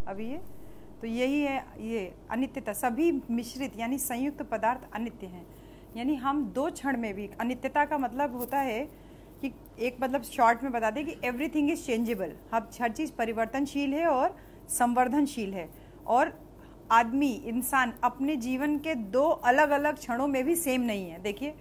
अभी ये तो यही है, ये अनित्यता। सभी मिश्रित यानी संयुक्त पदार्थ अनित्य हैं। यानी हम दो क्षण में भी, अनित्यता का मतलब होता है कि एक मतलब शॉर्ट में बता दें कि एवरीथिंग इज चेंजेबल, हर चीज़ परिवर्तनशील है और संवर्धनशील है। और आदमी, इंसान अपने जीवन के दो अलग अलग क्षणों में भी सेम नहीं है। देखिए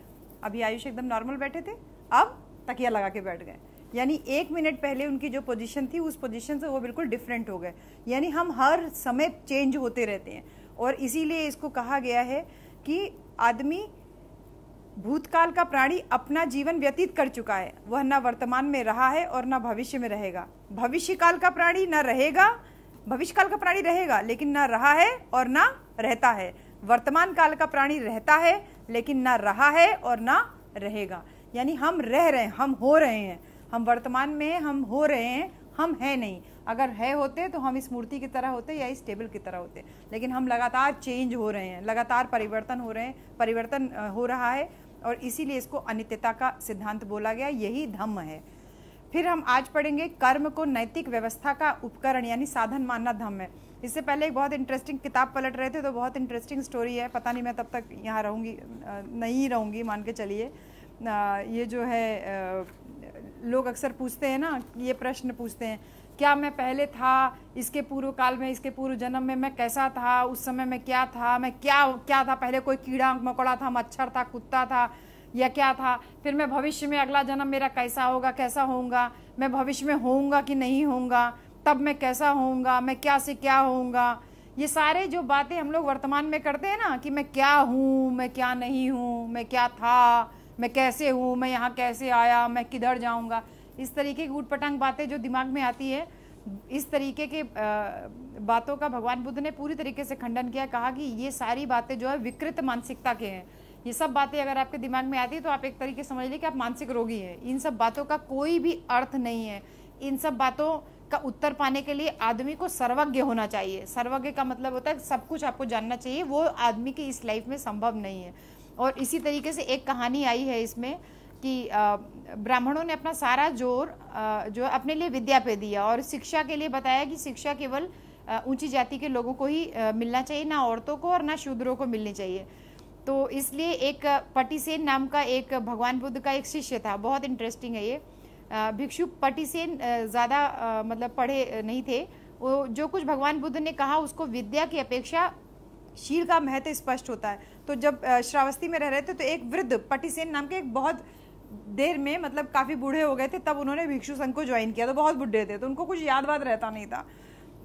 अभी आयुष एकदम नॉर्मल बैठे थे, अब तकिया लगा के बैठ गए, यानी 1 मिनट पहले उनकी जो पोजीशन थी उस पोजीशन से वो बिल्कुल डिफरेंट हो गए। यानी हम हर समय चेंज होते रहते हैं। और इसीलिए इसको कहा गया है कि आदमी भूतकाल का प्राणी अपना जीवन व्यतीत कर चुका है, वह न वर्तमान में रहा है और न भविष्य में रहेगा। भविष्यकाल का प्राणी न रहेगा, भविष्यकाल का प्राणी रहेगा लेकिन न रहा है और न रहता है। वर्तमान काल का प्राणी रहता है लेकिन न रहा है और न रहेगा। यानी हम रह रहे हैं, हम हो रहे हैं, हम वर्तमान में हम हो रहे हैं, हम हैं नहीं। अगर है होते तो हम इस मूर्ति की तरह होते या इस टेबल की तरह होते, लेकिन हम लगातार चेंज हो रहे हैं, लगातार परिवर्तन हो रहे हैं, परिवर्तन हो रहा है। और इसीलिए इसको अनित्यता का सिद्धांत बोला गया, यही धम्म है। फिर हम आज पढ़ेंगे कर्म को नैतिक व्यवस्था का उपकरण यानी साधन मानना धम्म है। इससे पहले एक बहुत इंटरेस्टिंग किताब पलट रहे थे तो बहुत इंटरेस्टिंग स्टोरी है, पता नहीं मैं तब तक यहाँ रहूँगी नहीं रहूँगी, मान के चलिए। ये जो है लोग अक्सर पूछते हैं ना, ये प्रश्न पूछते हैं, क्या मैं पहले था, इसके पूर्व काल में, इसके पूर्व जन्म में मैं कैसा था, उस समय में क्या था, मैं क्या था, पहले कोई कीड़ा मकोड़ा था, मच्छर था, कुत्ता था या क्या था, फिर मैं भविष्य में अगला जन्म मेरा कैसा होगा, कैसा होऊंगा, मैं भविष्य में होऊंगा कि नहीं होऊंगा, तब मैं कैसा होऊंगा, मैं क्या से क्या होऊंगा। ये सारे जो बातें हम लोग वर्तमान में करते हैं ना कि मैं क्या हूँ, मैं क्या नहीं हूँ, मैं क्या था, मैं कैसे हूँ, मैं यहाँ कैसे आया, मैं किधर जाऊँगा, इस तरीके की ऊटपटांग बातें जो दिमाग में आती है, इस तरीके के बातों का भगवान बुद्ध ने पूरी तरीके से खंडन किया। कहा कि ये सारी बातें जो है विकृत मानसिकता के हैं। ये सब बातें अगर आपके दिमाग में आती है तो आप एक तरीके से समझ लीजिए कि आप मानसिक रोगी हैं। इन सब बातों का कोई भी अर्थ नहीं है। इन सब बातों का उत्तर पाने के लिए आदमी को सर्वज्ञ होना चाहिए। सर्वज्ञ का मतलब होता है सब कुछ आपको जानना चाहिए, वो आदमी की इस लाइफ में संभव नहीं है। और इसी तरीके से एक कहानी आई है इसमें कि ब्राह्मणों ने अपना सारा जोर जो अपने लिए विद्या पे दिया और शिक्षा के लिए बताया कि शिक्षा केवल ऊंची जाति के लोगों को ही मिलना चाहिए, ना औरतों को और ना शूद्रों को मिलनी चाहिए। तो इसलिए एक पटिसेन नाम का एक भगवान बुद्ध का एक शिष्य था, बहुत इंटरेस्टिंग है ये भिक्षु। पटिसेन ज़्यादा मतलब पढ़े नहीं थे, वो जो कुछ भगवान बुद्ध ने कहा उसको विद्या की अपेक्षा शील का महत्व स्पष्ट होता है। तो जब श्रावस्ती में रह रहे थे तो एक वृद्ध पटिसेन नाम के एक बहुत देर में मतलब काफ़ी बूढ़े हो गए थे, तब उन्होंने भिक्षु संघ को ज्वाइन किया। तो बहुत बूढ़े थे तो उनको कुछ याद वाद रहता नहीं था,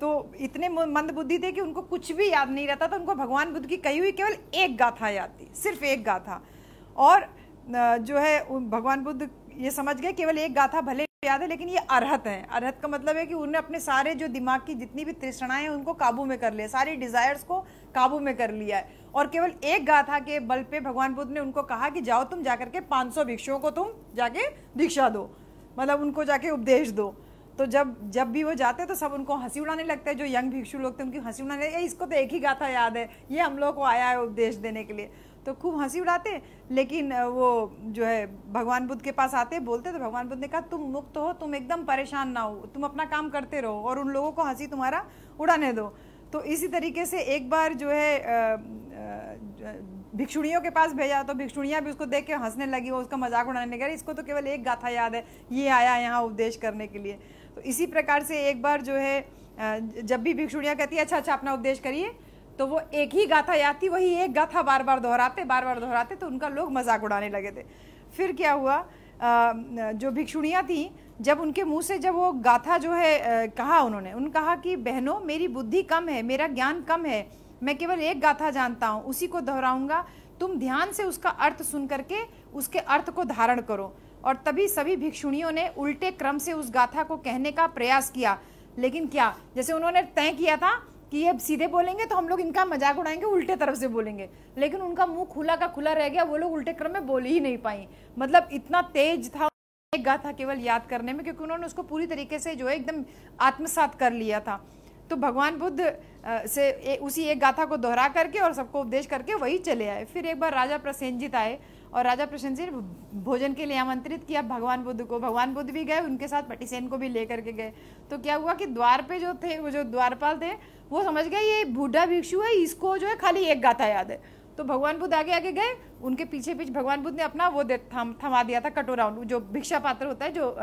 तो इतने मंद बुद्धि थे कि उनको कुछ भी याद नहीं रहता था। उनको भगवान बुद्ध की कही हुई केवल एक गाथा याद थी, सिर्फ एक गाथा। और जो है भगवान बुद्ध ये समझ गए केवल एक गाथा भले याद है लेकिन ये अरहत है। अरहत का मतलब है कि उन्होंने अपने सारे जो दिमाग की जितनी भी तृष्णाएं हैं उनको काबू में कर लिया, सारी डिजायर्स को काबू में कर लिया है। और केवल एक गाथा के बल पे भगवान बुद्ध ने उनको कहा कि जाओ तुम जाकर के 500 भिक्षुओं को तुम जाके दीक्षा दो, मतलब उनको जाके उपदेश दो। तो जब भी वो जाते तो सब उनको हंसी उड़ाने लगते हैं, जो यंग भिक्षु लोग थे उनकी हंसी उड़ाने, इसको तो एक ही गाथा याद है, ये हम लोग को आया है उपदेश देने के लिए, तो खूब हंसी उड़ाते। लेकिन वो जो है भगवान बुद्ध के पास आते बोलते तो भगवान बुद्ध ने कहा तुम मुक्त हो, तुम एकदम परेशान ना हो, तुम अपना काम करते रहो और उन लोगों को हंसी तुम्हारा उड़ाने दो। तो इसी तरीके से एक बार जो है भिक्षुणियों के पास भेजा तो भिक्षुणियाँ भी उसको देख के हंसने लगी, वो उसका मजाक उड़ाने लगी, इसको तो केवल एक गाथा याद है, ये आया यहाँ उपदेश करने के लिए। तो इसी प्रकार से एक बार जो है जब भी भिक्षुणियाँ कहती है अच्छा अपना उपदेश करिए, तो वो एक ही गाथा याद थी, वही एक गाथा बार बार दोहराते तो उनका लोग मजाक उड़ाने लगे थे। फिर क्या हुआ, जो भिक्षुणियाँ थी जब उनके मुंह से जब वो गाथा जो है कहा, उन्होंने कहा कि बहनों मेरी बुद्धि कम है, मेरा ज्ञान कम है, मैं केवल एक गाथा जानता हूँ, उसी को दोहराऊंगा, तुम ध्यान से उसका अर्थ सुन करके उसके अर्थ को धारण करो। और तभी सभी भिक्षुणियों ने उल्टे क्रम से उस गाथा को कहने का प्रयास किया। लेकिन क्या, जैसे उन्होंने तय किया था कि ये सीधे बोलेंगे तो हम लोग इनका मजाक उड़ाएंगे, उल्टे तरफ से बोलेंगे, लेकिन उनका मुंह खुला का खुला रह गया, वो लोग उल्टे क्रम में बोल ही नहीं पाई। मतलब इतना तेज था एक गाथा केवल याद करने में, क्योंकि उन्होंने उसको पूरी तरीके से जो है एकदम आत्मसात कर लिया था। तो भगवान बुद्ध से उसी एक गाथा को दोहरा करके और सबको उपदेश करके वही चले आए। फिर एक बार राजा प्रसेनजित आए और राजा प्रसेनजीत भोजन के लिए आमंत्रित किया भगवान बुद्ध को। भगवान बुद्ध भी गए, उनके साथ पटिसेन को भी लेकर के गए। तो क्या हुआ कि द्वार पे जो थे, वो जो द्वारपाल थे, वो समझ गए ये बूढ़ा भिक्षु है, इसको जो है खाली एक गाथा याद है। तो भगवान बुद्ध आगे आगे गए, उनके पीछे पीछे भगवान बुद्ध ने अपना वो थमा दिया था कटोरा, जो भिक्षा पात्र होता है, जो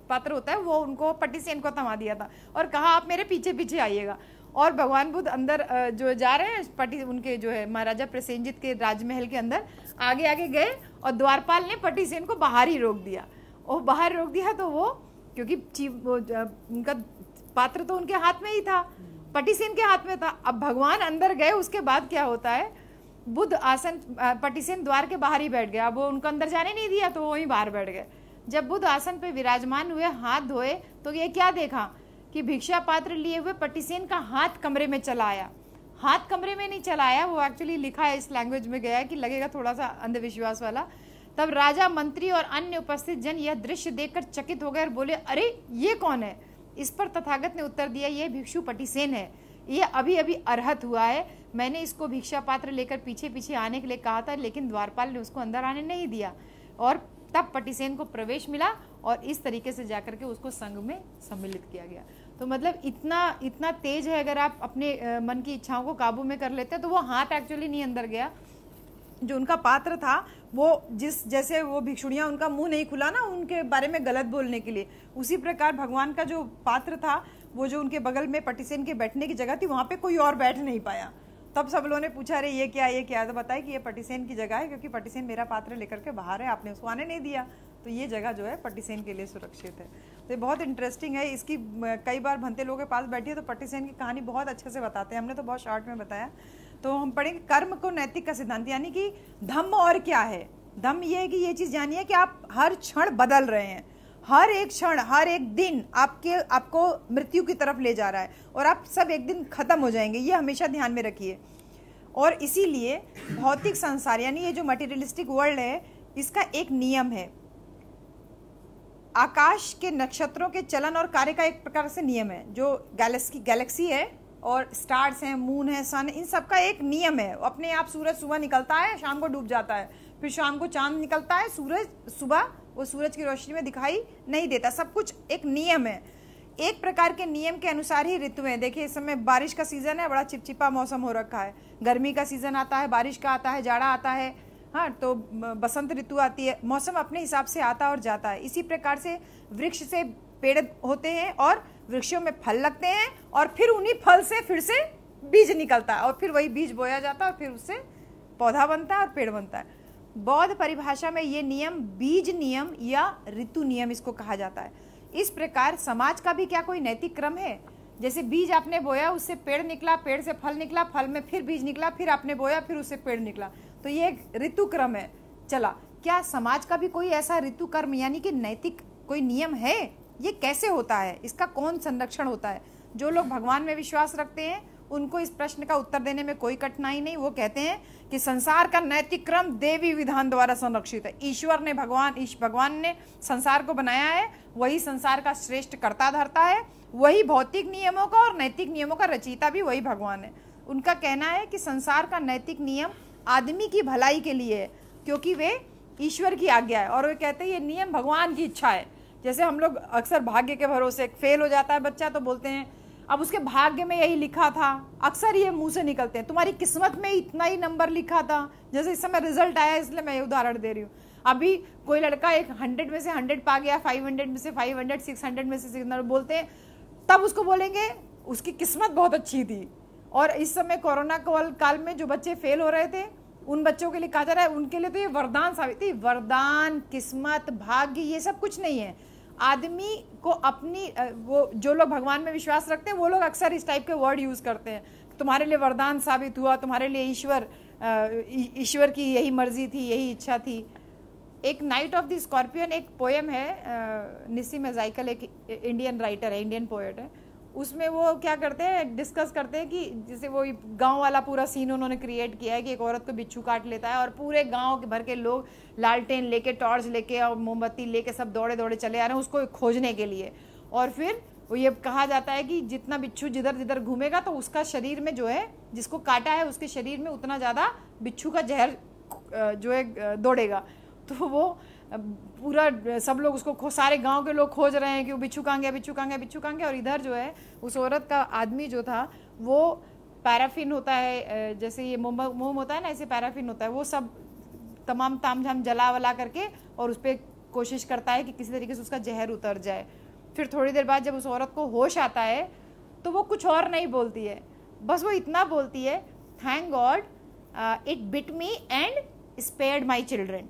पात्र होता है, वो उनको पटिसेन को थमा दिया था और कहा आप मेरे पीछे पीछे आइएगा। और भगवान बुद्ध अंदर जो जा रहे हैं उनके जो है महाराजा प्रसेनजीत के राजमहल के अंदर आगे आगे गए और द्वारपाल ने पटिसेन को बाहर ही रोक दिया। और बाहर रोक दिया तो वो, क्योंकि उनका पात्र तो उनके हाथ में ही था, पटिसेन के हाथ में था। अब भगवान अंदर गए, उसके बाद क्या होता है, बुद्ध आसन, पटिसेन द्वार के बाहर ही बैठ गया। अब वो उनको अंदर जाने नहीं दिया, तो वो वहीं बाहर बैठ गए। जब बुद्ध आसन पे विराजमान हुए, हाथ धोए, तो ये क्या देखा कि भिक्षा पात्र लिए हुए पटिसेन का हाथ कमरे में चला आया। हाथ कमरे में नहीं चला आया, वो एक्चुअली लिखा है इस लैंग्वेज में गया है कि लगेगा थोड़ा सा अंधविश्वास वाला। तब राजा, मंत्री और अन्य उपस्थित जन यह दृश्य देखकर चकित हो गए और बोले, अरे ये कौन है? इस पर तथागत ने उत्तर दिया, ये भिक्षु पटिसेन है, ये अभी अभी अर्हत हुआ है। मैंने इसको भिक्षा पात्र लेकर पीछे पीछे आने के लिए कहा था, लेकिन द्वारपाल ने उसको अंदर आने नहीं दिया। और तब पटिसेन को प्रवेश मिला और इस तरीके से जाकर के उसको संघ में सम्मिलित किया गया। तो मतलब इतना तेज है, अगर आप अपने मन की इच्छाओं को काबू में कर लेते हैं तो वो हाथ एक्चुअली नहीं अंदर गया। जो उनका पात्र था, वो जैसे वो भिक्षुणियाँ, उनका मुंह नहीं खुला ना उनके बारे में गलत बोलने के लिए, उसी प्रकार भगवान का जो पात्र था, वो जो उनके बगल में पटिसेन के बैठने की जगह थी, वहाँ पे कोई और बैठ नहीं पाया। तब सब लोगों ने पूछा, अरे ये क्या? तो बताया कि ये पटिसेन की जगह है, क्योंकि पटिसेन मेरा पात्र लेकर के बाहर है, आपने उसको आने नहीं दिया, तो ये जगह जो है पटिसेन के लिए सुरक्षित है। तो ये बहुत इंटरेस्टिंग है। इसकी कई बार भंते लोगों के पास बैठी है तो पटिसेन की कहानी बहुत अच्छे से बताते हैं, हमने तो बहुत शॉर्ट में बताया। तो हम पढ़ेंगे कर्म को नैतिक का सिद्धांत, यानी कि धम्म और क्या है। धम्म ये है कि ये चीज़ जानिए कि आप हर क्षण बदल रहे हैं, हर एक क्षण, हर एक दिन आपको मृत्यु की तरफ ले जा रहा है और आप सब एक दिन खत्म हो जाएंगे, ये हमेशा ध्यान में रखिए। और इसीलिए भौतिक संसार, यानी ये जो मटेरियलिस्टिक वर्ल्ड है, इसका एक नियम है, आकाश के नक्षत्रों के चलन और कार्य का एक प्रकार से नियम है। जो गैलेक्सी है और स्टार्स हैं, मून है, सन, इन सब का एक नियम है। अपने आप सूरज सुबह निकलता है, शाम को डूब जाता है, फिर शाम को चांद निकलता है, सूरज सुबह वो सूरज की रोशनी में दिखाई नहीं देता। सब कुछ एक नियम है। एक प्रकार के नियम के अनुसार ही ऋतुएं, देखिए इस समय बारिश का सीजन है, बड़ा चिपचिपा मौसम हो रखा है, गर्मी का सीजन आता है, बारिश का आता है, जाड़ा आता है, हाँ, तो बसंत ऋतु आती है। मौसम अपने हिसाब से आता और जाता है। इसी प्रकार से वृक्ष से पेड़ होते हैं और वृक्षों में फल लगते हैं और फिर उन्हीं फल से फिर से बीज निकलता है और फिर वही बीज बोया जाता है और फिर उससे पौधा बनता है और पेड़ बनता है। बौद्ध परिभाषा में ये नियम बीज नियम या ऋतु नियम इसको कहा जाता है। इस प्रकार समाज का भी क्या कोई नैतिक क्रम है? जैसे बीज आपने बोया, उससे पेड़ निकला, पेड़ से फल निकला, फल में फिर बीज निकला, फिर आपने बोया, फिर उससे पेड़ निकला, तो ये एक ऋतु क्रम है। चला, क्या समाज का भी कोई ऐसा ऋतु कर्म यानी कि नैतिक कोई नियम है? ये कैसे होता है? इसका कौन संरक्षण होता है? जो लोग भगवान में विश्वास रखते हैं उनको इस प्रश्न का उत्तर देने में कोई कठिनाई नहीं। वो कहते हैं कि संसार का नैतिक क्रम देवी विधान द्वारा संरक्षित है। ईश्वर ने भगवान ने संसार को बनाया है, वही संसार का श्रेष्ठ कर्ता धर्ता है, वही भौतिक नियमों का और नैतिक नियमों का रचयिता भी वही भगवान है। उनका कहना है कि संसार का नैतिक नियम आदमी की भलाई के लिए है, क्योंकि वे ईश्वर की आज्ञा है, और वे कहते हैं ये नियम भगवान की इच्छा है। जैसे हम लोग अक्सर भाग्य के भरोसे, फेल हो जाता है बच्चा तो बोलते हैं अब उसके भाग्य में यही लिखा था, अक्सर ये मुंह से निकलते हैं, तुम्हारी किस्मत में इतना ही नंबर लिखा था। जैसे इस समय रिजल्ट आया इसलिए मैं ये उदाहरण दे रही हूँ। अभी कोई लड़का एक 100 में से 100 पा गया, 500 में से 500, 600 में से 600 बोलते हैं, तब उसको बोलेंगे उसकी किस्मत बहुत अच्छी थी। और इस समय कोरोना काल में जो बच्चे फेल हो रहे थे उन बच्चों के लिए कहा जा रहा है उनके लिए तो ये वरदान साबित थी। वरदान, किस्मत, भाग्य ये सब कुछ नहीं है। आदमी को अपनी वो जो लोग भगवान में विश्वास रखते हैं वो लोग अक्सर इस टाइप के वर्ड यूज करते हैं, तुम्हारे लिए वरदान साबित हुआ, तुम्हारे लिए ईश्वर की यही मर्जी थी, यही इच्छा थी। एक नाइट ऑफ द स्कॉर्पियन एक पोएम है, निस्सिम एज़ाइकल एक इंडियन राइटर है, इंडियन पोएट है। उसमें वो क्या करते हैं, डिस्कस करते हैं कि जैसे वो गांव वाला पूरा सीन उन्होंने क्रिएट किया है कि एक औरत को बिच्छू काट लेता है और पूरे गांव भर के लोग लालटेन लेके, टॉर्च लेके और मोमबत्ती लेके सब दौड़े दौड़े चले आ रहे हैं उसको खोजने के लिए। और फिर वो ये कहा जाता है कि जितना बिच्छू जिधर जिधर घूमेगा तो उसका शरीर में जो है, जिसको काटा है उसके शरीर में उतना ज़्यादा बिच्छू का जहर जो है दौड़ेगा। तो वो पूरा सब लोग उसको सारे गांव के लोग खोज रहे हैं कि वो बिच्छू कहाँ गया, बिच्छू कहाँ गया, बिच्छू कहाँ गया। और इधर जो है उस औरत का आदमी जो था वो पैराफिन होता है, जैसे ये मोम होता है ना, ऐसे पैराफिन होता है, वो सब तमाम तामझाम जला वला करके और उस पर कोशिश करता है कि किसी तरीके से उसका जहर उतर जाए। फिर थोड़ी देर बाद जब उस औरत को होश आता है तो वो कुछ और नहीं बोलती है, बस वो इतना बोलती है, thank God it bit me and spared my children.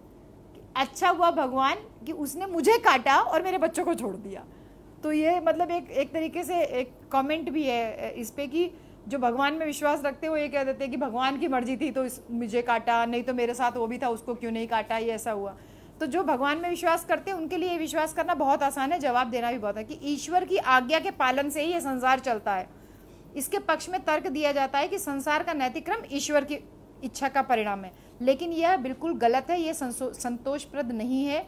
अच्छा हुआ भगवान कि उसने मुझे काटा और मेरे बच्चों को छोड़ दिया। तो ये मतलब एक तरीके से एक कमेंट भी है इस पे कि जो भगवान में विश्वास रखते हो ये कह देते हैं कि भगवान की मर्जी थी तो मुझे काटा, नहीं तो मेरे साथ वो भी था, उसको क्यों नहीं काटा, ये ऐसा हुआ। तो जो भगवान में विश्वास करते हैं उनके लिए विश्वास करना बहुत आसान है, जवाब देना भी बहुत है कि ईश्वर की आज्ञा के पालन से ही ये संसार चलता है। इसके पक्ष में तर्क दिया जाता है कि संसार का नैतिक क्रम ईश्वर की इच्छा का परिणाम है, लेकिन यह बिल्कुल गलत है, यह संतोषप्रद नहीं है।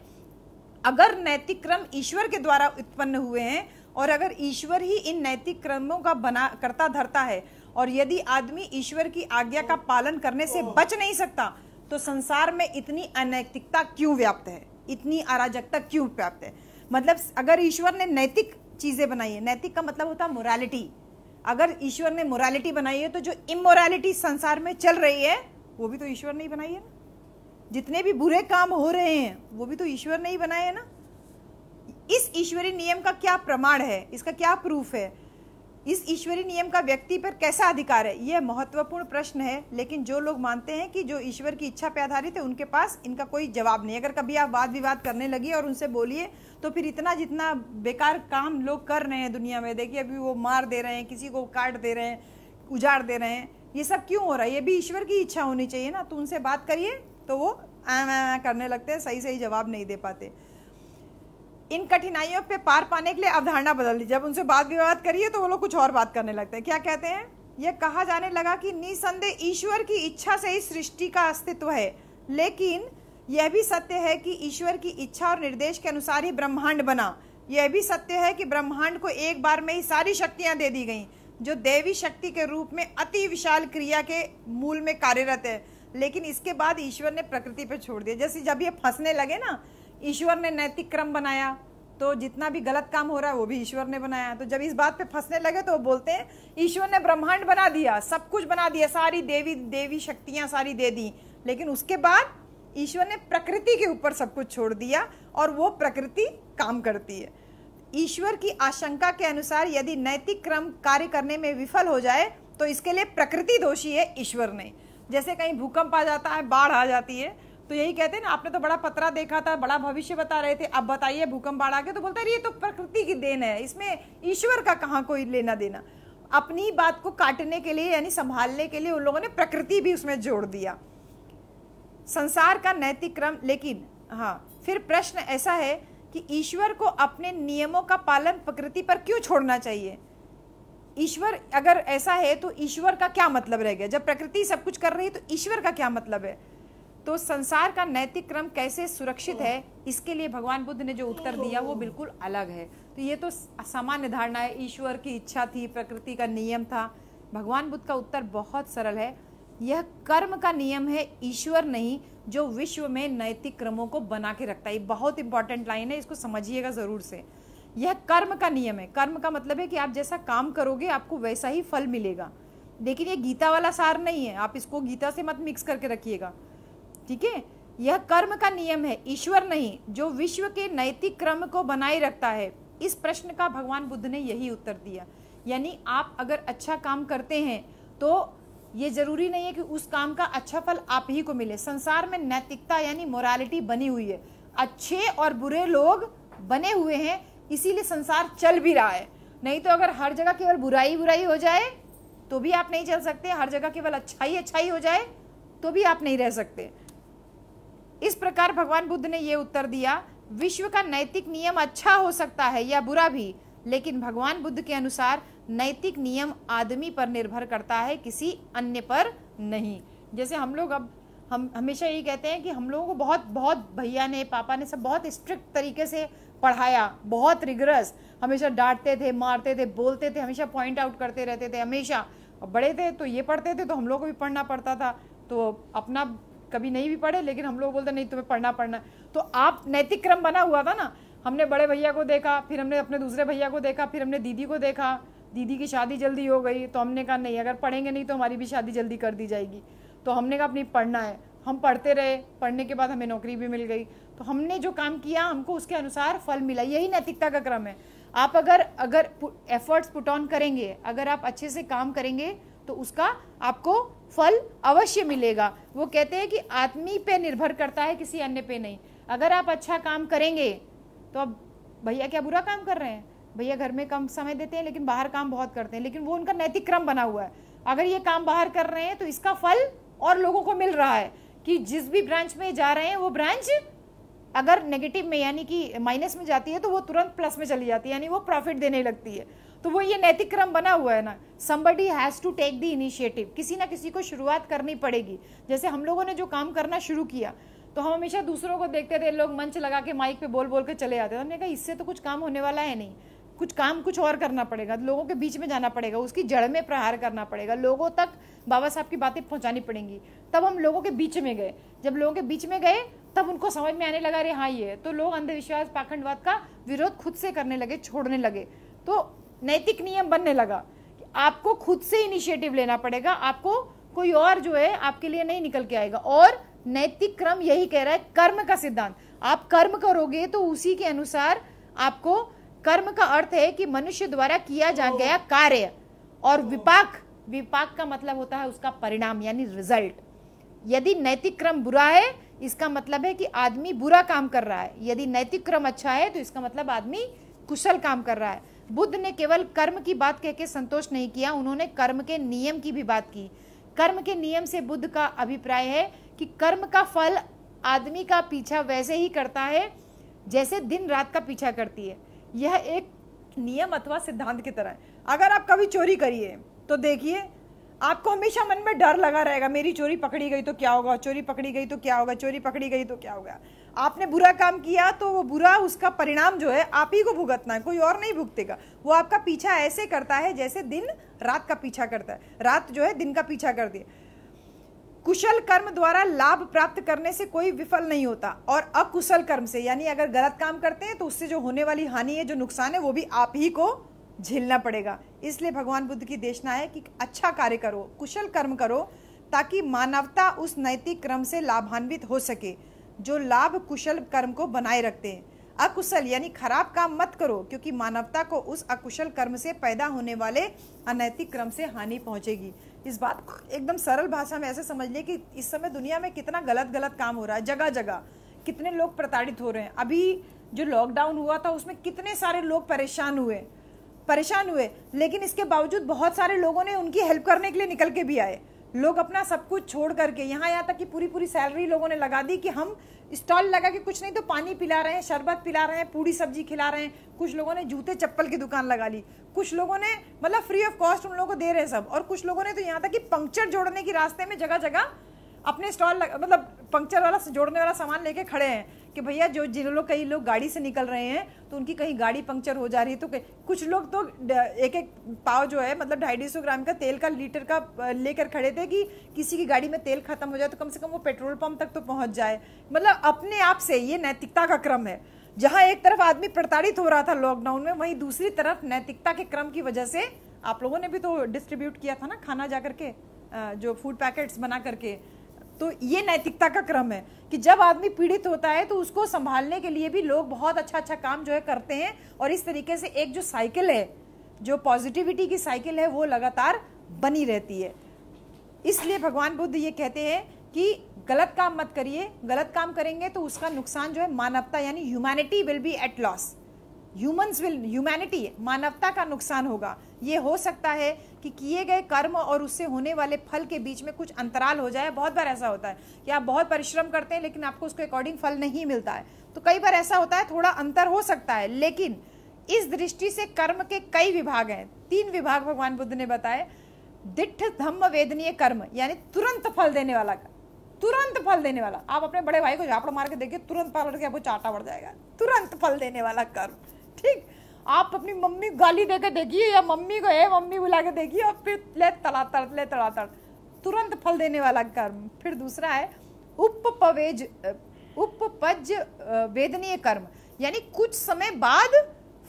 अगर नैतिक क्रम ईश्वर के द्वारा उत्पन्न हुए हैं और अगर ईश्वर ही इन नैतिक क्रमों का बना करता धरता है और यदि आदमी ईश्वर की आज्ञा का पालन करने से बच नहीं सकता तो संसार में इतनी अनैतिकता क्यों व्याप्त है, इतनी अराजकता क्यों व्याप्त है। मतलब अगर ईश्वर ने नैतिक चीजें बनाई है, नैतिक का मतलब होता है मोरालिटी, अगर ईश्वर ने मोरालिटी बनाई है तो जो इमोरालिटी संसार में चल रही है वो भी तो ईश्वर ने ही बनाई है ना। जितने भी बुरे काम हो रहे हैं वो भी तो ईश्वर ने ही बनाए हैं ना। इस ईश्वरीय नियम का क्या प्रमाण है, इसका क्या प्रूफ है, इस ईश्वरीय नियम का व्यक्ति पर कैसा अधिकार है, यह महत्वपूर्ण प्रश्न है। लेकिन जो लोग मानते हैं कि जो ईश्वर की इच्छा पे आधारित है उनके पास इनका कोई जवाब नहीं। अगर कभी आप वाद विवाद करने लगी और उनसे बोलिए तो फिर इतना जितना बेकार काम लोग कर रहे हैं दुनिया में, देखिए अभी वो मार दे रहे हैं, किसी को काट दे रहे हैं, उजाड़ दे रहे हैं, ये सब क्यों हो रहा है, ये भी ईश्वर की इच्छा होनी चाहिए ना। तो उनसे बात करिए तो वो करने लगते हैं, सही जवाब नहीं दे पाते। इन कठिनाइयों पे पार पाने के लिए अवधारणा बदल दी। जब उनसे बात विवाद करिए तो वो लोग कुछ और बात करने लगते हैं। क्या कहते हैं, यह कहा जाने लगा कि निसंदेह ईश्वर की इच्छा से ही सृष्टि का अस्तित्व है, लेकिन यह भी सत्य है कि ईश्वर की इच्छा और निर्देश के अनुसार ही ब्रह्मांड बना। यह भी सत्य है कि ब्रह्मांड को एक बार में ही सारी शक्तियां दे दी गईं, जो देवी शक्ति के रूप में अति विशाल क्रिया के मूल में कार्यरत है, लेकिन इसके बाद ईश्वर ने प्रकृति पर छोड़ दिया। जैसे जब ये फंसने लगे ना, ईश्वर ने नैतिक क्रम बनाया तो जितना भी गलत काम हो रहा है वो भी ईश्वर ने बनाया। तो जब इस बात पे फंसने लगे तो वो बोलते हैं ईश्वर ने ब्रह्मांड बना दिया, सब कुछ बना दिया, सारी देवी शक्तियां सारी दे दी, लेकिन उसके बाद ईश्वर ने प्रकृति के ऊपर सब कुछ छोड़ दिया और वो प्रकृति काम करती है। ईश्वर की आशंका के अनुसार यदि नैतिक क्रम कार्य करने में विफल हो जाए तो इसके लिए प्रकृति दोषी है, ईश्वर नहीं। जैसे कहीं भूकंप आ जाता है, बाढ़ आ जाती है, तो यही कहते हैं ना, आपने तो बड़ा पतरा देखा था, बड़ा भविष्य बता रहे थे, अब बताइए भूकंप बाढ़ आ गया, तो बोलता है ये तो प्रकृति की देन है, इसमें ईश्वर का कहाँ कोई लेना देना। अपनी बात को काटने के लिए यानी संभालने के लिए उन लोगों ने प्रकृति भी उसमें जोड़ दिया, संसार का नैतिक क्रम। लेकिन हाँ, फिर प्रश्न ऐसा है कि ईश्वर को अपने नियमों का पालन प्रकृति पर क्यों छोड़ना चाहिए। ईश्वर अगर ऐसा है तो ईश्वर का क्या मतलब रह गया, जब प्रकृति सब कुछ कर रही है तो ईश्वर का क्या मतलब है। तो संसार का नैतिक क्रम कैसे सुरक्षित है, इसके लिए भगवान बुद्ध ने जो उत्तर दिया वो बिल्कुल अलग है। तो ये तो सामान्य धारणा है, ईश्वर की इच्छा थी, प्रकृति का नियम था। भगवान बुद्ध का उत्तर बहुत सरल है, यह कर्म का नियम है, ईश्वर नहीं, जो विश्व में नैतिक क्रमों को बना के रखता है। बहुत इंपॉर्टेंट लाइन है, इसको समझिएगा जरूर से। यह कर्म का नियम है, कर्म का मतलब है कि आप जैसा काम करोगे आपको वैसा ही फल मिलेगा। लेकिन ये गीता वाला सार नहीं है, आप इसको गीता से मत मिक्स करके रखिएगा, ठीक है। यह कर्म का नियम है, ईश्वर नहीं, जो विश्व के नैतिक क्रम को बनाए रखता है। इस प्रश्न का भगवान बुद्ध ने यही उत्तर दिया। यानी आप अगर अच्छा काम करते हैं तो ये जरूरी नहीं है कि उस काम का अच्छा फल आप ही को मिले। संसार में नैतिकता यानी मोरालिटी बनी हुई है, अच्छे और बुरे लोग बने हुए हैं, इसीलिए संसार चल भी रहा है। नहीं तो अगर हर जगह केवल बुराई बुराई हो जाए तो भी आप नहीं चल सकते, हर जगह केवल अच्छाई हो जाए तो भी आप नहीं रह सकते। इस प्रकार भगवान बुद्ध ने यह उत्तर दिया, विश्व का नैतिक नियम अच्छा हो सकता है या बुरा भी, लेकिन भगवान बुद्ध के अनुसार नैतिक नियम आदमी पर निर्भर करता है, किसी अन्य पर नहीं। जैसे हम लोग अब हम हमेशा यही कहते हैं कि हम लोगों को बहुत भैया ने, पापा ने सब बहुत स्ट्रिक्ट तरीके से पढ़ाया, बहुत रिगरस, हमेशा डांटते थे, मारते थे, बोलते थे, हमेशा पॉइंट आउट करते रहते थे हमेशा। और बड़े थे तो ये पढ़ते थे तो हम लोग को भी पढ़ना पड़ता था, तो अपना कभी नहीं भी पढ़े, लेकिन हम लोग बोलते नहीं तुम्हें पढ़ना पढ़ना। तो आप नैतिक क्रम बना हुआ था ना, हमने बड़े भैया को देखा, फिर हमने अपने दूसरे भैया को देखा, फिर हमने दीदी को देखा, दीदी की शादी जल्दी हो गई, तो हमने कहा नहीं, अगर पढ़ेंगे नहीं तो हमारी भी शादी जल्दी कर दी जाएगी। तो हमने कहा अपनी पढ़ना है, हम पढ़ते रहे, पढ़ने के बाद हमें नौकरी भी मिल गई। तो हमने जो काम किया हमको उसके अनुसार फल मिला, यही नैतिकता का क्रम है। आप अगर एफर्ट्स पुट ऑन करेंगे, अगर आप अच्छे से काम करेंगे तो उसका आपको फल अवश्य मिलेगा। वो कहते हैं कि आदमी पे निर्भर करता है, किसी अन्य पे नहीं। अगर आप अच्छा काम करेंगे तो अब भैया क्या बुरा काम कर रहे हैं, भैया घर में कम समय देते हैं लेकिन बाहर काम बहुत करते हैं, लेकिन वो उनका नैतिक क्रम बना हुआ है। अगर ये काम बाहर कर रहे हैं तो इसका फल और लोगों को मिल रहा है कि जिस भी ब्रांच में जा रहे हैं वो ब्रांच अगर नेगेटिव में यानी कि माइनस में जाती है तो वो तुरंत प्लस में चली जाती है, यानी वो प्रॉफिट देने लगती है। तो वो ये नैतिक क्रम बना हुआ है ना, somebody has to take the initiative, किसी ना किसी को शुरुआत करनी पड़ेगी। जैसे हम लोगों ने जो काम करना शुरू किया तो हम हमेशा दूसरों को देखते थे, लोग मंच लगा के माइक पे बोल बोल के चले जाते थे। हमने कहा इससे तो कुछ काम होने वाला है नहीं, कुछ काम कुछ और करना पड़ेगा, लोगों के बीच में जाना पड़ेगा, उसकी जड़ में प्रहार करना पड़ेगा, लोगों तक बाबा साहब की बातें पहुंचानी पड़ेंगी। तब हम लोगों के बीच में गए, जब लोगों के बीच में गए तब उनको समझ में आने लगा, अरे हाँ ये तो लोग अंधविश्वास पाखंडवाद का विरोध खुद से करने लगे, छोड़ने लगे। तो नैतिक नियम बनने लगा कि आपको खुद से इनिशिएटिव लेना पड़ेगा, आपको कोई और जो है आपके लिए नहीं निकल के आएगा। और नैतिक क्रम यही कह रहा है, कर्म का सिद्धांत, आप कर्म करोगे तो उसी के अनुसार आपको, कर्म का अर्थ है कि मनुष्य द्वारा किया जा गया कार्य, और विपाक का मतलब होता है उसका परिणाम यानी रिजल्ट। यदि नैतिक क्रम बुरा है इसका मतलब है कि आदमी बुरा काम कर रहा है, यदि नैतिक क्रम अच्छा है तो इसका मतलब आदमी कुशल काम कर रहा है। बुद्ध ने केवल कर्म की बात कह के संतोष नहीं किया, उन्होंने कर्म के नियम की भी बात की। कर्म के नियम से बुद्ध का अभिप्राय है कि कर्म का फल आदमी का पीछा वैसे ही करता है जैसे दिन रात का पीछा करती है। यह एक नियम अथवा सिद्धांत की तरह है। अगर आप कभी चोरी करिए तो देखिए आपको हमेशा मन में डर लगा रहेगा, मेरी चोरी पकड़ी गई तो क्या होगा, चोरी पकड़ी गई तो क्या होगा, चोरी पकड़ी गई तो क्या होगा। आपने बुरा काम किया तो वो बुरा, उसका परिणाम जो है आप ही को भुगतना है, कोई और नहीं भुगतेगा। वो आपका पीछा ऐसे करता है जैसे दिन रात का पीछा करता है, रात जो है दिन का पीछा करती है। कुशल कर्म द्वारा लाभ प्राप्त करने से कोई विफल नहीं होता, और अकुशल कर्म से यानी अगर गलत काम करते हैं तो उससे जो होने वाली हानि है, जो नुकसान है, वो भी आप ही को झेलना पड़ेगा। इसलिए भगवान बुद्ध की देशना है कि अच्छा कार्य करो, कुशल कर्म करो, ताकि मानवता उस नैतिक क्रम से लाभान्वित हो सके जो लाभ कुशल कर्म को बनाए रखते हैं। अकुशल यानी खराब काम मत करो, क्योंकि मानवता को उस अकुशल कर्म से पैदा होने वाले अनैतिक क्रम से हानि पहुंचेगी। इस बात को एकदम सरल भाषा में ऐसे समझ लिए कि इस समय दुनिया में कितना गलत काम हो रहा है, जगह जगह कितने लोग प्रताड़ित हो रहे हैं। अभी जो लॉकडाउन हुआ था उसमें कितने सारे लोग परेशान हुए, लेकिन इसके बावजूद बहुत सारे लोगों ने उनकी हेल्प करने के लिए निकल के भी आए। लोग अपना सब कुछ छोड़ करके, यहाँ तक कि पूरी सैलरी लोगों ने लगा दी कि हम स्टॉल लगा के कुछ नहीं तो पानी पिला रहे हैं, शरबत पिला रहे हैं, पूरी सब्जी खिला रहे हैं। कुछ लोगों ने जूते चप्पल की दुकान लगा ली, कुछ लोगों ने मतलब फ्री ऑफ कॉस्ट उन लोगों को दे रहे हैं सब, और कुछ लोगों ने तो यहाँ तक कि पंक्चर जोड़ने की रास्ते में जगह जगह अपने स्टॉल मतलब पंक्चर वाला जोड़ने वाला सामान लेके खड़े हैं कि भैया कई लोग गाड़ी से निकल रहे हैं तो उनकी कहीं गाड़ी पंक्चर हो जा रही है, तो कुछ लोग तो एक पाव जो है मतलब 250 ग्राम का तेल का लीटर का लेकर खड़े थे कि किसी की गाड़ी में तेल खत्म हो जाए तो कम से कम वो पेट्रोल पंप तक तो पहुंच जाए। मतलब अपने आप से ये नैतिकता का क्रम है। जहां एक तरफ आदमी प्रताड़ित हो रहा था लॉकडाउन में, वहीं दूसरी तरफ नैतिकता के क्रम की वजह से आप लोगों ने भी तो डिस्ट्रीब्यूट किया था ना खाना जा करके, जो फूड पैकेट्स बना करके। तो ये नैतिकता का क्रम है कि जब आदमी पीड़ित होता है तो उसको संभालने के लिए भी लोग बहुत अच्छा काम जो है करते हैं, और इस तरीके से एक जो साइकिल है, जो पॉजिटिविटी की साइकिल है, वो लगातार बनी रहती है। इसलिए भगवान बुद्ध ये कहते हैं कि गलत काम मत करिए, गलत काम करेंगे तो उसका नुकसान जो है मानवता यानी humanity will be at loss, humanity मानवता का नुकसान होगा। ये हो सकता है कि किए गए कर्म और उससे होने वाले फल के बीच में कुछ अंतराल हो जाए। बहुत बार ऐसा होता है कि आप बहुत परिश्रम करते हैं लेकिन आपको उसके अकॉर्डिंग फल नहीं मिलता है, तो कई बार ऐसा होता है, थोड़ा अंतर हो सकता है। लेकिन इस दृष्टि से कर्म के कई विभाग हैं, 3 विभाग भगवान बुद्ध ने बताए। दिट्ठ धम्म वेदनीय कर्म यानी तुरंत फल देने वाला, तुरंत फल देने वाला। आप अपने बड़े भाई को झापड़ मार के देखिए, तुरंत पलट के आपको चाटा पड़ जाएगा, तुरंत फल देने वाला कर्म। ठीक, आप अपनी मम्मी गाली देकर देखिए या मम्मी को मम्मी बुला के देखिए और फिर ले तड़ातड़ तुरंत फल देने वाला कर्म। फिर दूसरा है उपपज वेदनीय कर्म, यानी कुछ समय बाद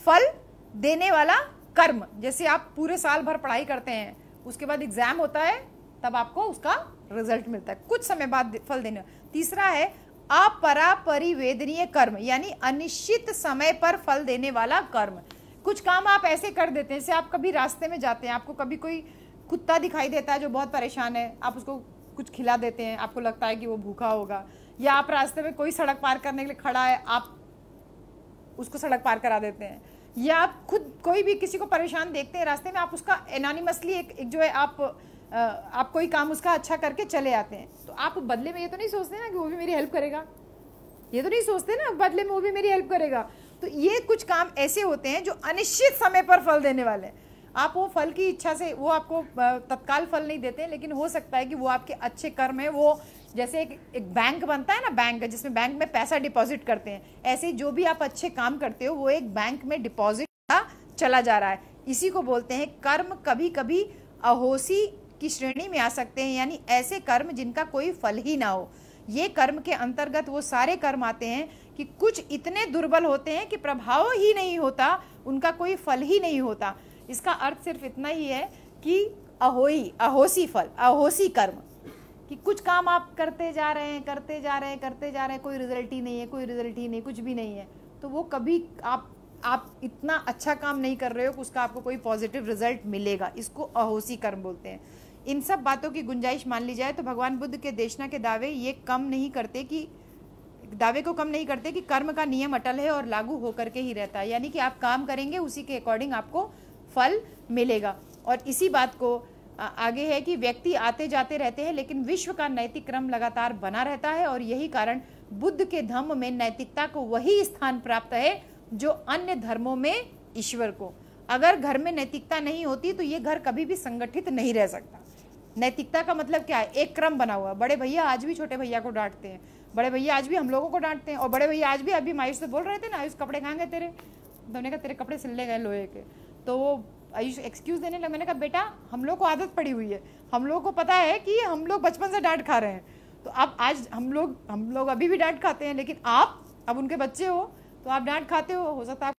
फल देने वाला कर्म। जैसे आप पूरे साल भर पढ़ाई करते हैं, उसके बाद एग्जाम होता है, तब आपको उसका रिजल्ट मिलता है, कुछ समय बाद फल देने। तीसरा है अपरापरिवेदनीय कर्म, यानी अनिश्चित समय पर फल देने वाला कर्म। कुछ काम आप ऐसे कर देते हैं, जैसे आप कभी रास्ते में जाते हैं, आपको कभी कोई कुत्ता दिखाई देता है जो बहुत परेशान है, आप उसको कुछ खिला देते हैं, आपको लगता है कि वो भूखा होगा। या आप रास्ते में कोई सड़क पार करने के लिए खड़ा है, आप उसको सड़क पार करा देते हैं। या आप खुद कोई भी किसी को परेशान देखते हैं रास्ते में, आप उसका एनोनिमसली एक जो है आप कोई काम उसका अच्छा करके चले आते हैं। तो आप बदले में ये तो नहीं सोचते ना कि वो भी मेरी हेल्प करेगा, ये तो नहीं सोचते ना बदले में वो भी मेरी हेल्प करेगा। तो ये कुछ काम ऐसे होते हैं जो अनिश्चित समय पर फल देने वाले हैं। आप वो फल की इच्छा से, वो आपको तत्काल फल नहीं देते हैं, लेकिन हो सकता है कि वो आपके अच्छे कर्म है। वो जैसे एक बैंक बनता है ना, बैंक जिसमें बैंक में पैसा डिपॉजिट करते हैं, ऐसे ही जो भी आप अच्छे काम करते हो वो एक बैंक में डिपॉजिट चला जा रहा है। इसी को बोलते हैं कर्म कभी कभी अहोसी की श्रेणी में आ सकते हैं, यानी ऐसे कर्म जिनका कोई फल ही ना हो। ये कर्म के अंतर्गत वो सारे कर्म आते हैं कि कुछ इतने दुर्बल होते हैं कि प्रभाव ही नहीं होता, उनका कोई फल ही नहीं होता। इसका अर्थ सिर्फ इतना ही है कि अहोसी फल, अहोसी कर्म, कि कुछ काम आप करते जा रहे हैं, कोई रिजल्ट ही नहीं है, कुछ भी नहीं है। तो वो कभी आप इतना अच्छा काम नहीं कर रहे हो कि उसका आपको कोई पॉजिटिव रिजल्ट मिलेगा। इसको अहोसी कर्म बोलते हैं। इन सब बातों की गुंजाइश मान ली जाए तो भगवान बुद्ध के देशना के दावे को कम नहीं करते कि कर्म का नियम अटल है और लागू होकर के ही रहता है, यानी कि आप काम करेंगे उसी के अकॉर्डिंग आपको फल मिलेगा। और इसी बात को आगे है कि व्यक्ति आते जाते रहते हैं, लेकिन विश्व का नैतिक क्रम लगातार बना रहता है, और यही कारण बुद्ध के धम्म में नैतिकता को वही स्थान प्राप्त है जो अन्य धर्मों में ईश्वर को। अगर घर में नैतिकता नहीं होती तो ये घर कभी भी संगठित नहीं रह सकता। नैतिकता का मतलब क्या है? एक क्रम बना हुआ। बड़े भैया आज भी छोटे भैया को डांटते हैं, बड़े भैया आज भी हम लोगों को डांटते हैं, और बड़े भैया आज भी, अभी आयुष से बोल रहे थे ना, आयुष कपड़े कहाँ गए तेरे, तो मैंने कहा तेरे कपड़े सिलने गए लोहे के। तो वो आयुष एक्सक्यूज देने लगा। मैंने कहा बेटा हम लोग को आदत पड़ी हुई है, हम लोग को पता है कि हम लोग बचपन से डांट खा रहे हैं, तो अब आज हम लोग अभी भी डांट खाते हैं, लेकिन आप अब उनके बच्चे हो तो आप डांट खाते हो सकता है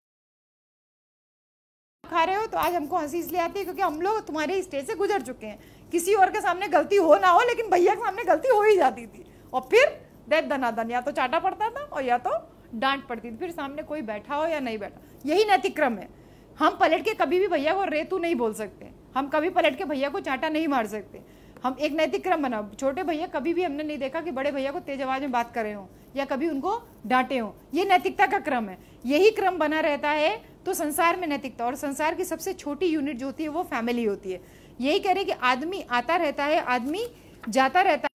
खा रहे हो, तो आज हमको हंसी इसलिए आती है क्योंकि हम लोग तुम्हारे स्टेज से गुजर चुके हैं। किसी और के सामने गलती हो ना हो, लेकिन भैया के सामने गलती हो ही जाती थी, और फिर दैट दनादन, या तो चाटा पड़ता था और या तो डांट पड़ती थी, फिर सामने कोई बैठा हो या नहीं बैठा। यही नैतिक क्रम है। हम पलट के कभी भी भैया को रे तू नहीं बोल सकते, हम कभी पलट के भैया को चाटा नहीं मार सकते। हम एक नैतिक क्रम बना। छोटे भैया कभी भी हमने नहीं देखा कि बड़े भैया को तेज आवाज में बात करे हो या कभी उनको डांटे हो। ये नैतिकता का क्रम है। यही क्रम बना रहता है तो संसार में नैतिकता, और संसार की सबसे छोटी यूनिट जो होती है वो फैमिली होती है। यही कह रहे कि आदमी आता रहता है, आदमी जाता रहता है,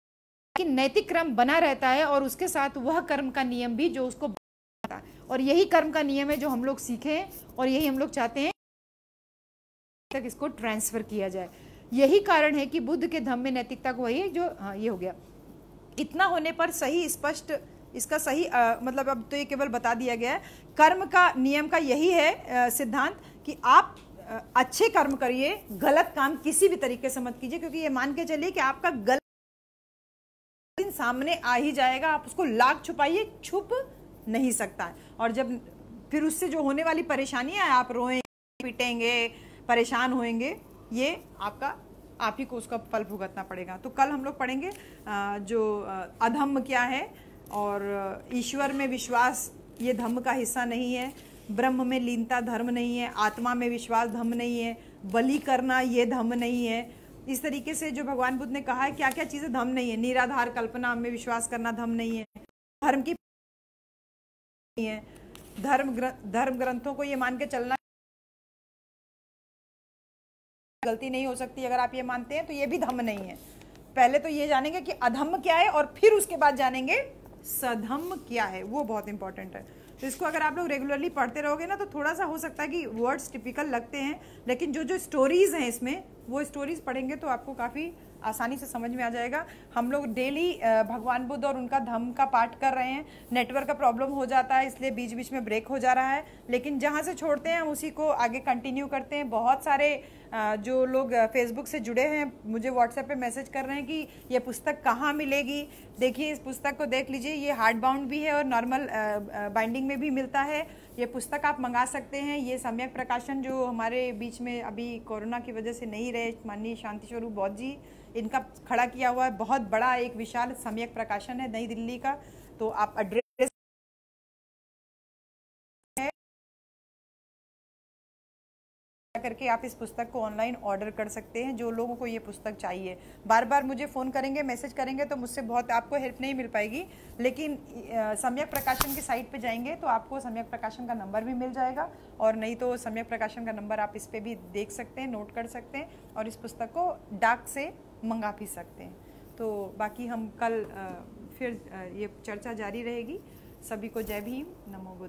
कि नैतिक क्रम बना रहता है, और उसके साथ वह कर्म का नियम भी जो उसको बनाता है। और यही कर्म का नियम है जो हम लोग सीखे, और यही हम लोग चाहते हैं तक इसको ट्रांसफर किया जाए। यही कारण है कि बुद्ध के धम्म में नैतिकता को वही जो, हाँ ये हो गया। इतना होने पर सही स्पष्ट इसका सही मतलब अब तो ये केवल बता दिया गया है। कर्म का नियम का यही है सिद्धांत कि आप अच्छे कर्म करिए, गलत काम किसी भी तरीके से मत कीजिए, क्योंकि ये मान के चलिए कि आपका गलत दिन सामने आ ही जाएगा। आप उसको लाख छुपाइए, छुप नहीं सकता है। और जब फिर उससे जो होने वाली परेशानियां है, आप रोएंगे, पीटेंगे, परेशान होंगे, ये आप ही को उसका फल भुगतना पड़ेगा। तो कल हम लोग पढ़ेंगे जो अधम्म क्या है, और ईश्वर में विश्वास ये धम्म का हिस्सा नहीं है, ब्रह्म में लीनता धर्म नहीं है, आत्मा में विश्वास धम्म नहीं है, बलि करना ये धम्म नहीं है। इस तरीके से जो भगवान बुद्ध ने कहा है क्या क्या चीजें धम्म नहीं है। निराधार कल्पना में विश्वास करना धम्म नहीं है, धर्म की नहीं है, धर्म ग्रंथों को ये मान के चलना गलती नहीं हो सकती, अगर आप ये मानते हैं तो ये भी धम्म नहीं है। पहले तो ये जानेंगे कि अधम्म क्या है, और फिर उसके बाद जानेंगे सधम्म क्या है, वो बहुत इंपॉर्टेंट है। तो इसको अगर आप लोग रेगुलरली पढ़ते रहोगे ना, तो थोड़ा सा हो सकता है कि वर्ड्स टिपिकल लगते हैं, लेकिन जो जो स्टोरीज हैं इसमें वो स्टोरीज पढ़ेंगे तो आपको काफ़ी आसानी से समझ में आ जाएगा। हम लोग डेली भगवान बुद्ध और उनका धम्म का पाठ कर रहे हैं। नेटवर्क का प्रॉब्लम हो जाता है इसलिए बीच बीच में ब्रेक हो जा रहा है, लेकिन जहाँ से छोड़ते हैं उसी को आगे कंटिन्यू करते हैं। बहुत सारे जो लोग फेसबुक से जुड़े हैं मुझे व्हाट्सएप पे मैसेज कर रहे हैं कि ये पुस्तक कहाँ मिलेगी। देखिए, इस पुस्तक को देख लीजिए, ये हार्ड बाउंड भी है और नॉर्मल बाइंडिंग में भी मिलता है। ये पुस्तक आप मंगा सकते हैं। ये सम्यक प्रकाशन जो हमारे बीच में अभी कोरोना की वजह से नहीं रहे, माननीय शांति स्वरूप बौद्ध जी, इनका खड़ा किया हुआ है बहुत बड़ा एक विशाल सम्यक प्रकाशन है नई दिल्ली का। तो आप एड्रेस करके आप इस पुस्तक को ऑनलाइन ऑर्डर कर सकते हैं। जो लोगों को ये पुस्तक चाहिए बार बार मुझे फ़ोन करेंगे, मैसेज करेंगे तो मुझसे बहुत आपको हेल्प नहीं मिल पाएगी, लेकिन सम्यक प्रकाशन की साइट पे जाएंगे तो आपको सम्यक प्रकाशन का नंबर भी मिल जाएगा, और नहीं तो सम्यक प्रकाशन का नंबर आप इस पर भी देख सकते हैं, नोट कर सकते हैं, और इस पुस्तक को डाक से मंगा भी सकते हैं। तो बाकी हम कल फिर ये चर्चा जारी रहेगी। सभी को जय भीम, नमो बुद्ध।